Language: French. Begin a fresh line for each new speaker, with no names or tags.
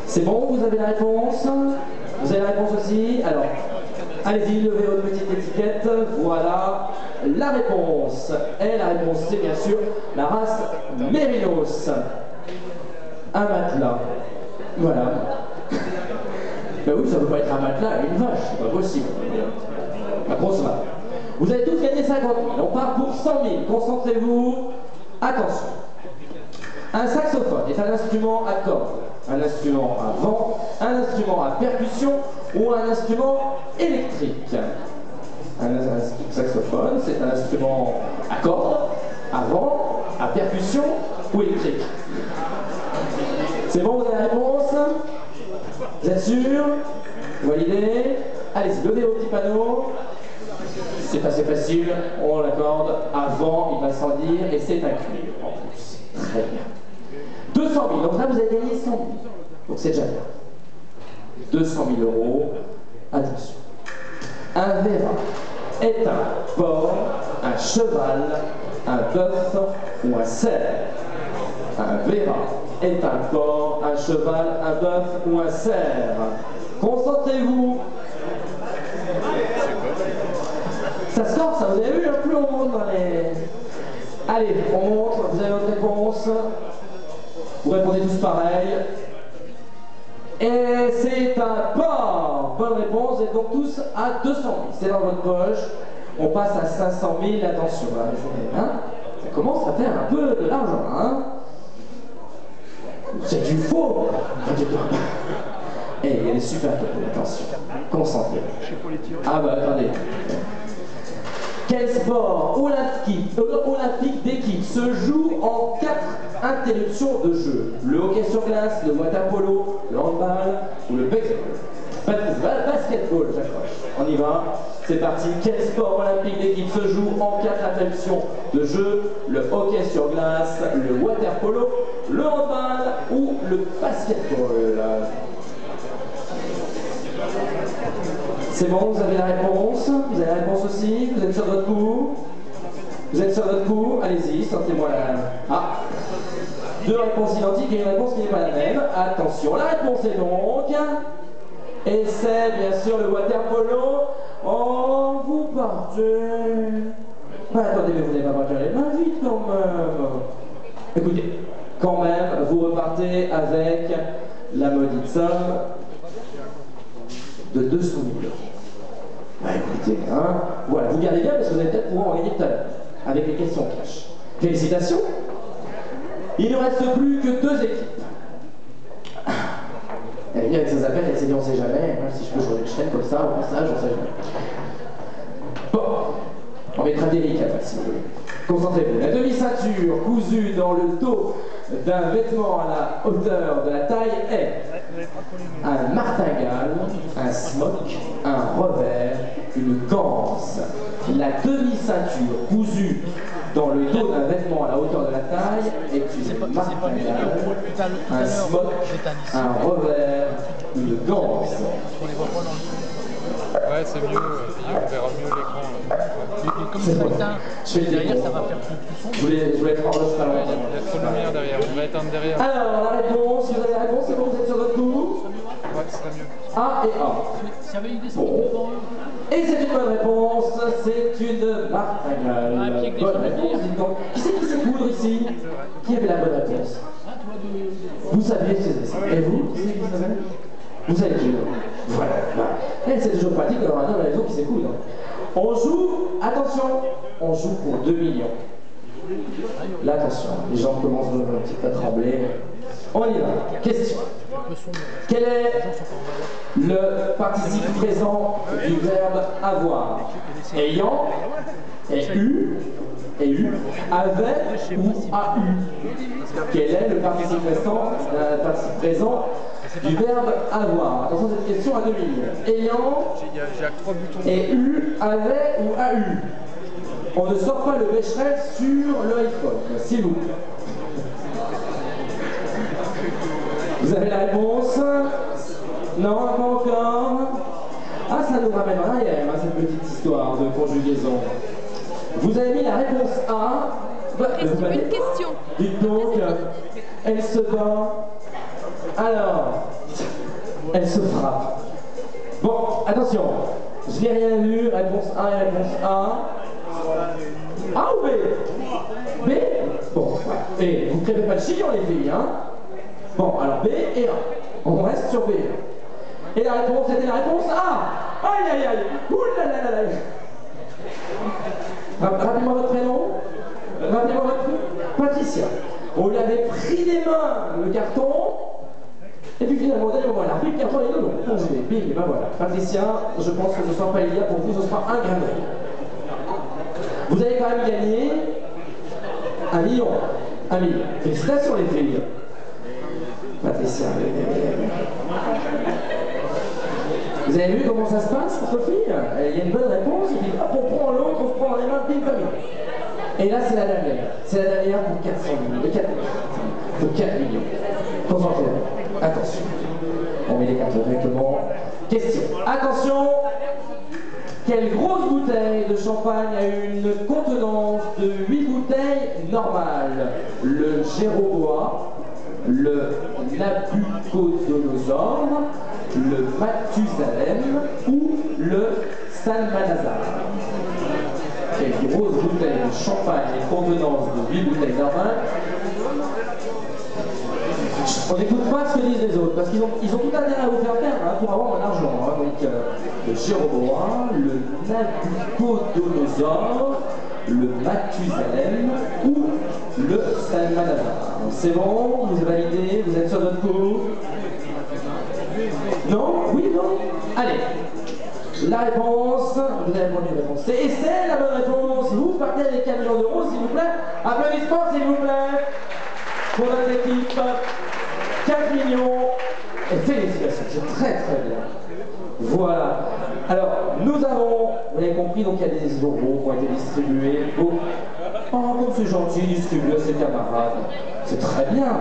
C'est bon, vous avez la réponse? Vous avez la réponse aussi? Alors, allez-y, levez votre petite étiquette. Voilà la réponse. Et la réponse, c'est bien sûr la race Mérinos. Un matelas. Voilà. Ben oui, ça ne peut pas être un matelas et une vache, c'est pas possible. La grosse vache. Vous avez tous gagné 50 000. On part pour 100 000. Concentrez-vous. Attention. Un saxophone est un instrument à cordes, un instrument à vent, un instrument à percussion ou un instrument électrique. Un saxophone, c'est un instrument à cordes, à vent, à percussion ou électrique. C'est bon, vous avez la réponse? Vous êtes sûr? Vous validez? Allez-y, levez vos petits panneaux. C'est assez facile, on l'accorde avant, il va sans dire, et c'est inclus en plus. Très bien. 200 000, donc là vous avez gagné 100 000. Donc c'est déjà bien. 200 000 euros, attention. Un Vera est un porc, un cheval, un bœuf ou un cerf. Un Vera est un porc, un cheval, un bœuf ou un cerf. Concentrez-vous. Ça sort, ça, vous avez vu, plus on monte dans les... Allez, on montre, vous avez votre réponse. Vous répondez tous pareil. Et c'est un porc. Bonne réponse, vous êtes donc tous à 200 000. C'est dans votre poche. On passe à 500 000, attention, là, hein, ça commence à faire un peu de l'argent, hein. C'est du faux. Et il y a des super top, attention, concentrez-vous. Ah bah attendez. Quel sport olympique d'équipe se joue en 4 interruptions de jeu? Le hockey sur glace, le water-polo, le handball ou le basketball, j'accroche. On y va, c'est parti. Quel sport olympique d'équipe se joue en 4 interruptions de jeu? Le hockey sur glace, le water-polo, le handball ou le basketball? C'est bon, vous avez la réponse? Vous avez la réponse aussi? Vous êtes sur votre coup? Vous êtes sur votre coup? Allez-y, sortez-moi la... Ah! 2 réponses identiques et une réponse qui n'est pas la même. Attention, la réponse est donc... Et c'est bien sûr le water-polo. Oh, vous partez... Bah, attendez, mais vous n'avez pas partagé les mains vite quand même. Écoutez, quand même, vous repartez avec la maudite somme de 200 000 euros. Bah écoutez, hein, voilà, vous gardez bien parce que vous allez peut-être pouvoir en gagner tout à l'heure, avec les questions cash. Félicitations. Il ne reste plus que 2 équipes. Elle vient avec ses appels, elle s'est dit on sait jamais, hein, si je peux jouer le chaîne comme ça, ou ça, j'en sais jamais. Bon, on mettra délicat si vous voulez. Concentrez-vous. La demi-ceinture cousue dans le dos d'un vêtement à la hauteur de la taille est un martingale, un smock, un revers, une ganse. La demi-ceinture cousue dans le dos d'un vêtement à la hauteur de la taille est une martingale, un smock, un revers, une ganse.
Ouais, c'est mieux, on verra mieux l'écran.
Et comme ça éteint, derrière, ça va faire plus son.
Je voulais être en roche pas loin.
Il y a trop de lumière derrière, on va éteindre derrière.
Alors, la réponse, si vous avez la réponse, c'est bon, vous êtes sur votre coup?
Ouais, ce serait mieux.
A et A.
S'il y avait eu des sons devant eux.
Et c'est une bonne réponse, c'est une martingale. Bonne réponse, dites donc. Qui c'est qui sait coudre ici? Qui avait la bonne réponse? Vous saviez que c'était ça. Et vous? Qui c'est qui savait? Vous savez qui? Voilà. Et c'est toujours pratique d'avoir un homme à la maison qui sait coudre. On joue, attention, on joue pour 2 millions. Là, attention, les gens commencent un petit peu à trembler. On y va. Question. Quel est le participe présent du verbe avoir? Ayant, et eu, avec ou a eu? Quel est le participe présent du verbe avoir? Attention, cette question à 2 millions. Ayant, et eu, avait ou a eu? On ne sort pas le Becherel sur le iPhone, s'il vous plaît. Vous avez la réponse? Non, pas encore. Ah, ça nous ramène en arrière, hein, cette petite histoire de conjugaison. Vous avez mis la réponse A.
Une question.
Dites donc, elle se bat Alors, elle se frappe. Bon, attention, je n'ai rien vu, réponse A et réponse A. A ou B? B? Bon, et vous ne crevez pas de chignon les filles, hein? Bon, alors B et A. On reste sur B. Et la réponse était la réponse A. Aïe aïe aïe. Ouh là là là là. Rappelez-moi votre prénom. Rappelez-moi votre prénom. Patricia. On lui avait pris des mains le carton. Et puis finalement, on a pris le carton et non, bon, je vais, bing, et ben voilà. Patricia, je pense que ce ne sera pas Elia, pour vous, ce sera un grain d'œil. Vous avez quand même gagné 1 million. 1 million. Félicitations les filles. Patricia. Vous avez vu comment ça se passe entre filles? Il y a une bonne réponse, et puis hop, on prend l'autre, on se prend dans les mains, ping, ping. Et là, c'est la dernière. C'est la dernière pour 400 millions. 4 millions. Pour 4 millions. Concentrez-vous. Attention. On met les cartes directement. Question. Attention. Quelle grosse bouteille de champagne a une contenance de 8 bouteilles normales? Le Jéroboa, le Nabucodonosor, le Mathusalem ou le Salmanazar? Quelle grosse bouteille de champagne et contenance de 8 bouteilles normales? On n'écoute pas ce que disent les autres, parce qu'ils ont tout intérêt à vous faire perdre hein, pour avoir mon argent. Hein. Donc le Jéroboam, le Nabucodonosor, le Mathusalem ou le Salmanazar. C'est bon, vous avez validé, vous êtes sur notre coup? Non? Oui, non? Allez, la réponse, vous avez répondu la réponse. Et c'est la bonne réponse. Vous partez avec 4 millions d'euros, s'il vous plaît. Applaudissements, s'il vous plaît, pour notre équipe. 4 millions. Et félicitations, c'est très très bien. Voilà. Alors, nous avons, vous avez compris, donc il y a des euros qui ont été distribués. Oh, comme c'est gentil, distribué à ses camarades. C'est très bien.